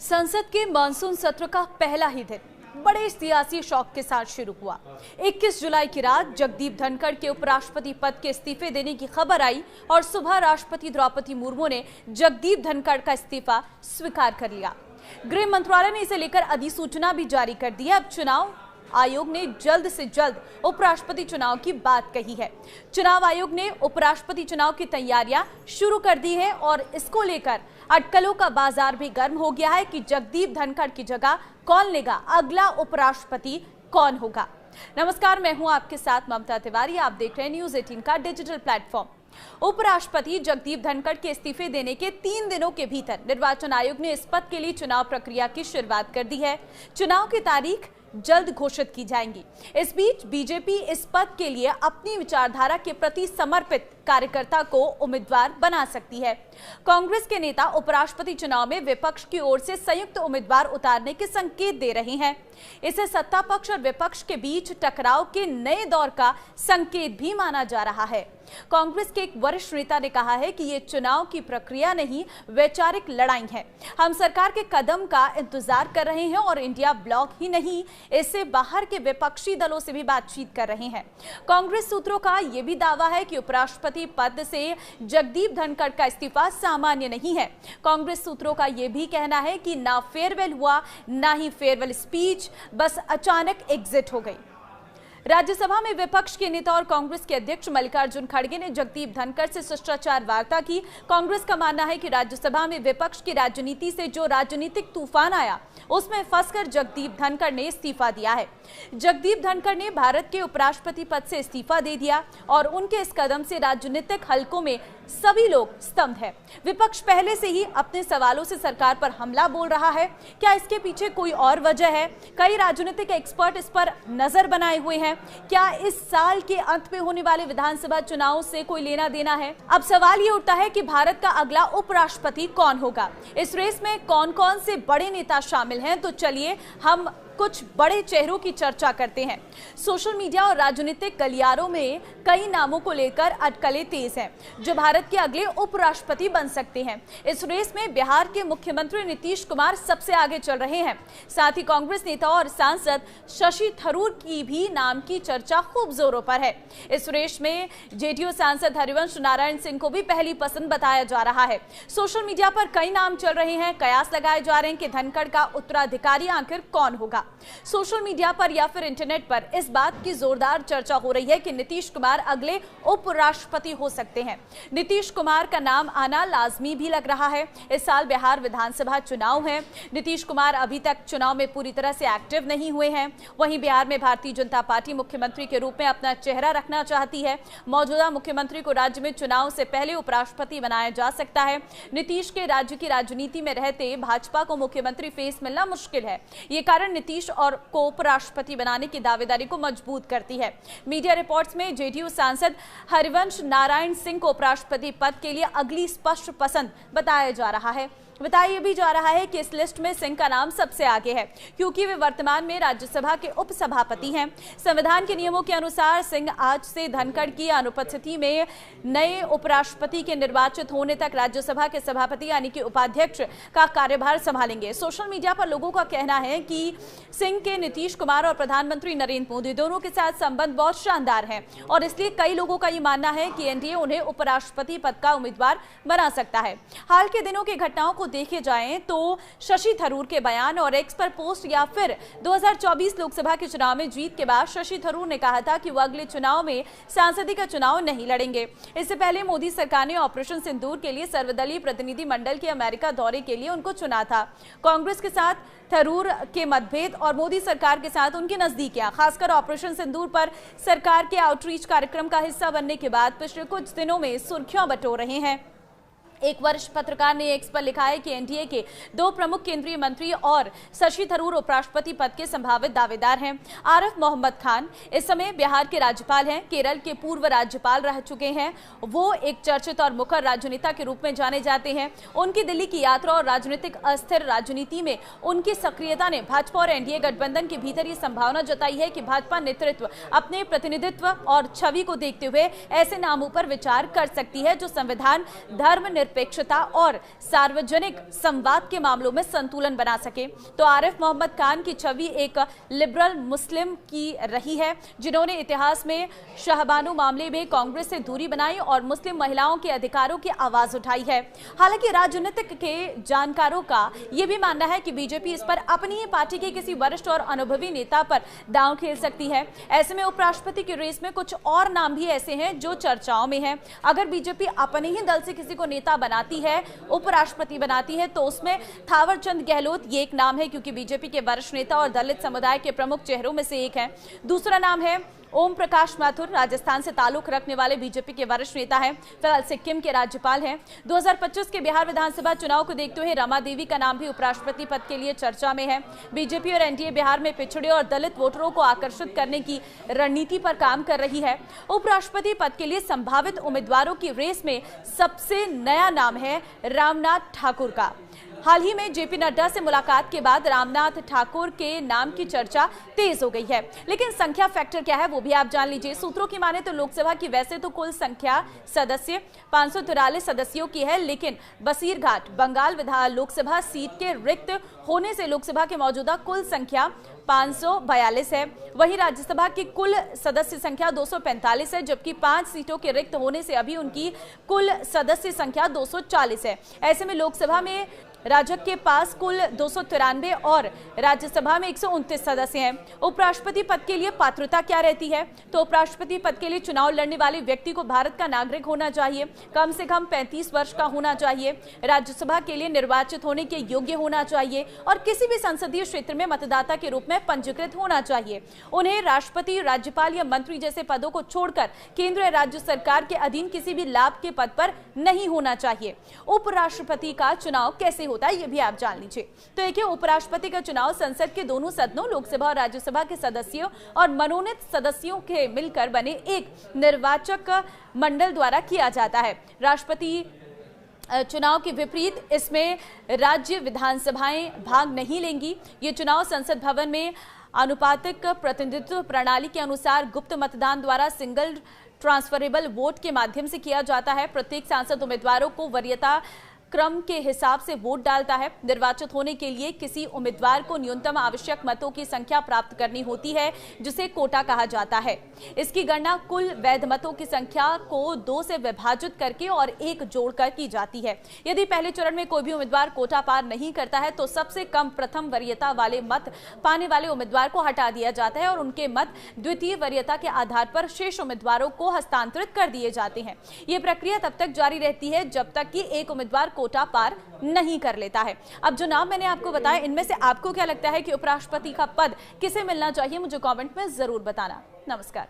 संसद के मानसून सत्र का पहला ही दिन बड़े सियासी शौक के साथ शुरू हुआ। 21 जुलाई की रात जगदीप धनखड़ के उपराष्ट्रपति पद के इस्तीफे देने की खबर आई और सुबह राष्ट्रपति द्रौपदी मुर्मू ने जगदीप धनखड़ का इस्तीफा स्वीकार कर लिया। गृह मंत्रालय ने इसे लेकर अधिसूचना भी जारी कर दी है। अब चुनाव आयोग ने जल्द से जल्द उपराष्ट्रपति चुनाव की बात कही है। चुनाव आयोग ने उपराष्ट्रपति चुनाव की तैयारियां शुरू कर दी है और इसको लेकर अटकलों का बाजार भी गर्म हो गया है कि जगदीप धनखड़ की जगह कौन लेगा, अगला उपराष्ट्रपति कौन होगा। नमस्कार, मैं हूं आपके साथ ममता तिवारी। आप देख रहे हैं न्यूज़ 18 का डिजिटल प्लेटफॉर्म। उपराष्ट्रपति जगदीप धनखड़ के इस्तीफे देने के 3 दिनों के भीतर निर्वाचन आयोग ने इस पद के लिए चुनाव प्रक्रिया की शुरुआत कर दी है। चुनाव की तारीख जल्द घोषित की जाएंगी। इस बीच बीजेपी इस पद के लिए अपनी विचारधारा के प्रति समर्पित कार्यकर्ता को उम्मीदवार बना सकती है। कांग्रेस के नेता उपराष्ट्रपति चुनाव में विपक्ष की ओर से संयुक्त उम्मीदवार उतारने के संकेत दे रहे हैं। इसे सत्ता पक्ष और विपक्ष के बीच टकराव के नए दौर का संकेत भी माना जा रहा है। कांग्रेस के एक वरिष्ठ नेता ने कहा है कि ये चुनाव की प्रक्रिया नहीं, वैचारिक लड़ाई है। हम सरकार के कदम का इंतजार कर रहे हैं और इंडिया ब्लॉक ही नहीं, इससे बाहर के विपक्षी दलों से भी बातचीत कर रहे हैं। कांग्रेस सूत्रों का यह भी दावा है कि उपराष्ट्रपति पद से जगदीप धनखड़ का इस्तीफा सामान्य नहीं है। कांग्रेस सूत्रों का यह भी कहना है कि ना फेयरवेल हुआ, ना ही फेयरवेल स्पीच, बस अचानक एग्जिट हो गई। राज्यसभा में विपक्ष के नेता और कांग्रेस के अध्यक्ष मल्लिकार्जुन खड़गे ने जगदीप धनखड़ से शिष्टाचार वार्ता की। कांग्रेस का मानना है कि राज्यसभा में विपक्ष की राजनीति से जो राजनीतिक तूफान आया, उसमें फंसकर जगदीप धनखड़ ने इस्तीफा दिया है। जगदीप धनखड़ ने भारत के उपराष्ट्रपति पद से इस्तीफा दे दिया और उनके इस कदम से राजनीतिक हलकों में सभी लोग स्तब्ध हैं। विपक्ष पहले से ही अपने सवालों से सरकार पर हमला बोल रहा है। क्या इसके पीछे कोई और वजह है? कई राजनीतिक एक्सपर्ट इस पर नजर बनाए हुए हैं। क्या इस साल के अंत में होने वाले विधानसभा चुनाव से कोई लेना देना है? अब सवाल ये उठता है कि भारत का अगला उपराष्ट्रपति कौन होगा। इस रेस में कौन कौन से बड़े नेता शामिल हैं, तो चलिए हम कुछ बड़े चेहरों की चर्चा करते हैं। सोशल मीडिया और राजनीतिक गलियारों में कई नामों को लेकर अटकलें तेज हैं, जो भारत के अगले उपराष्ट्रपति बन सकते हैं। इस रेस में बिहार के मुख्यमंत्री नीतीश कुमार सबसे आगे चल रहे हैं। साथ ही कांग्रेस नेता और सांसद शशि थरूर की भी नाम की चर्चा खूब जोरों पर है। इस रेस में जेडीयू सांसद हरिवंश नारायण सिंह को भी पहली पसंद बताया जा रहा है। सोशल मीडिया पर कई नाम चल रहे हैं। कयास लगाए जा रहे हैं कि धनखड़ का उत्तराधिकारी आखिर कौन होगा। सोशल मीडिया पर या फिर इंटरनेट पर इस बात की जोरदार चर्चा हो रही है कि नीतीश कुमार अगले उपराष्ट्रपति हो सकते हैं। नीतीश कुमार का नाम आना लाजमी भी लग रहा है। इस साल बिहार विधानसभा चुनाव है। नीतीश कुमार अभी तक चुनाव में पूरी तरह से एक्टिव नहीं हुए हैं। वहीं बिहार में भारतीय जनता पार्टी मुख्यमंत्री के रूप में अपना चेहरा रखना चाहती है। मौजूदा मुख्यमंत्री को राज्य में चुनाव से पहले उपराष्ट्रपति बनाया जा सकता है। नीतीश के राज्य की राजनीति में रहते भाजपा को मुख्यमंत्री फेस मिलना मुश्किल है। ये कारण नीतीश और को उपराष्ट्रपति बनाने की दावेदारी को मजबूत करती है। मीडिया रिपोर्ट्स में जेडीयू सांसद हरिवंश नारायण सिंह को उपराष्ट्रपति पद के लिए अगली स्पष्ट पसंद बताया जा रहा है। बताया भी जा रहा है कि इस लिस्ट में सिंह का नाम सबसे आगे है, क्योंकि वे वर्तमान में राज्यसभा के उपसभापति हैं। संविधान के नियमों के अनुसार सिंह आज से धनखड़ की अनुपस्थिति में नए उपराष्ट्रपति के निर्वाचित होने तक राज्यसभा के सभापति यानी कि उपाध्यक्ष का कार्यभार संभालेंगे। सोशल मीडिया पर लोगों का कहना है कि सिंह के नीतीश कुमार और प्रधानमंत्री नरेंद्र मोदी दोनों के साथ संबंध बहुत शानदार है और इसलिए कई लोगों का ये मानना है कि एनडीए उन्हें उपराष्ट्रपति पद का उम्मीदवार बना सकता है। हाल के दिनों की घटनाओं को देखे जाएं तो शशि थरूर के बयान और एक्स पर पोस्ट या फिर 2024 लोकसभा के चुनाव में जीत के बाद शशि थरूर ने कहा था कि वो अगले चुनाव में सांसदीय का चुनाव नहीं लड़ेंगे। इससे पहले मोदी सरकार ने ऑपरेशन सिंदूर के लिए सर्वदलीय प्रतिनिधि मंडल के अमेरिका दौरे के लिए उनको चुना था। कांग्रेस के साथ थरूर के मतभेद और मोदी सरकार के साथ उनकी नजदीकियां, खासकर ऑपरेशन सिंदूर पर सरकार के आउटरीच कार्यक्रम का हिस्सा बनने के बाद पिछले कुछ दिनों में सुर्खियां बटोर रहे हैं। एक वरिष्ठ पत्रकार ने एक्स पर लिखा है कि एनडीए के 2 प्रमुख केंद्रीय मंत्री और शशि थरूर उपराष्ट्रपति पद के संभावित दावेदार हैं। आरिफ मोहम्मद खान इस समय बिहार के राज्यपाल हैं, केरल के पूर्व राज्यपाल रह चुके हैं। वो एक चर्चित और मुखर राजनेता के रूप में जाने जाते हैं। उनकी दिल्ली की यात्रा और राजनीतिक अस्थिर राजनीति में उनकी सक्रियता ने भाजपा और एनडीए गठबंधन के भीतर ये संभावना जताई है कि भाजपा नेतृत्व अपने प्रतिनिधित्व और छवि को देखते हुए ऐसे नामों पर विचार कर सकती है जो संविधान, धर्म धर्मनिरपेक्षता और सार्वजनिक संवाद के मामलों में संतुलन बना सके। तो आरिफ मोहम्मद खान की छवि एक लिबरल मुस्लिम की रही है, जिन्होंने इतिहास में शाहबानो मामले में कांग्रेस से दूरी बनाई और मुस्लिम महिलाओं के अधिकारों की आवाज उठाई है। हालांकि राजनीतिक के जानकारों का यह भी मानना है कि बीजेपी इस पर अपनी ही पार्टी के किसी वरिष्ठ और अनुभवी नेता पर दांव खेल सकती है। ऐसे में उपराष्ट्रपति की रेस में कुछ और नाम भी ऐसे हैं जो चर्चाओं में हैं। अगर बीजेपी अपने ही दल से किसी को नेता बनाती है, उपराष्ट्रपति बनाती है, तो उसमें थावरचंद गहलोत ये एक नाम है, क्योंकि बीजेपी के वरिष्ठ नेता और दलित समुदाय के प्रमुख चेहरों में से एक है। दूसरा नाम है ओम प्रकाश माथुर, राजस्थान से ताल्लुक रखने वाले बीजेपी के वरिष्ठ नेता हैं, फिलहाल सिक्किम के राज्यपाल हैं। 2025 के बिहार विधानसभा चुनाव को देखते हुए रमा देवी का नाम भी उपराष्ट्रपति पद के लिए चर्चा में है। बीजेपी और एनडीए बिहार में पिछड़े और दलित वोटरों को आकर्षित करने की रणनीति पर काम कर रही है। उपराष्ट्रपति पद के लिए संभावित उम्मीदवारों की रेस में सबसे नया नाम है रामनाथ ठाकुर का। हाल ही में जेपी नड्डा से मुलाकात के बाद रामनाथ ठाकुर के नाम की चर्चा तेज हो गई है, लेकिन संख्या फैक्टर क्या है वो भी आप जान लीजिए। सूत्रों की माने तो लोकसभा की वैसे तो कुल संख्या सदस्य 543 सदस्यों की है, लेकिन बसीरघाट बंगाल विधान लोकसभा सीट के रिक्त होने से लोकसभा के मौजूदा कुल संख्या 542 है। वहीं राज्यसभा की कुल सदस्य संख्या 245 है, जबकि 5 सीटों के रिक्त होने से अभी उनकी कुल सदस्य संख्या 240 है। ऐसे में लोकसभा में राजग के पास कुल 293 और राज्यसभा में 129 सदस्य हैं। उपराष्ट्रपति पद के लिए पात्रता क्या रहती है? तो उपराष्ट्रपति पद के लिए चुनाव लड़ने वाले व्यक्ति को भारत का नागरिक होना चाहिए, कम से कम 35 वर्ष का होना चाहिए, राज्यसभा के लिए निर्वाचित होने के योग्य होना चाहिए और किसी भी संसदीय क्षेत्र में मतदाता के रूप में पंजीकृत होना चाहिए। उन्हें राष्ट्रपति, राज्यपाल या मंत्री जैसे पदों को छोड़कर केंद्र या राज्य सरकार के अधीन किसी भी लाभ के पद पर नहीं होना चाहिए। उपराष्ट्रपति का चुनाव कैसे होता है ये भी आप जान लीजिए। तो देखिए, उपराष्ट्रपति का चुनाव संसद के दोनों सदनों लोकसभा और राज्यसभा के सदस्यों और मनोनीत सदस्यों के मिलकर बने एक निर्वाचक मंडल द्वारा किया जाता है। राष्ट्रपति चुनाव के विपरीत इसमें राज्य विधानसभाएं भाग नहीं लेंगी। ये चुनाव संसद भवन में आनुपातिक प्रतिनिधित्व प्रणाली के अनुसार गुप्त मतदान द्वारा सिंगल ट्रांसफरेबल वोट के माध्यम से किया जाता है। प्रत्येक सांसद उम्मीदवारों को वरीयता क्रम के हिसाब से वोट डालता है। निर्वाचित होने के लिए किसी उम्मीदवार को न्यूनतम आवश्यक मतों की संख्या प्राप्त करनी होती है, जिसे कोटा कहा जाता है। इसकी गणना कुल वैध मतों की संख्या को 2 से विभाजित करके और 1 जोड़कर की जाती है। यदि पहले चरण में कोई भी उम्मीदवार कोटा पार नहीं करता है तो सबसे कम प्रथम वरीयता वाले मत पाने वाले उम्मीदवार को हटा दिया जाता है और उनके मत द्वितीय वरीयता के आधार पर शेष उम्मीदवारों को हस्तांतरित कर दिए जाते हैं। ये प्रक्रिया तब तक जारी रहती है जब तक कि एक उम्मीदवार कोटा पार नहीं कर लेता है। अब जो नाम मैंने आपको बताया, इनमें से आपको क्या लगता है कि उपराष्ट्रपति का पद किसे मिलना चाहिए? मुझे कमेंट में जरूर बताना। नमस्कार।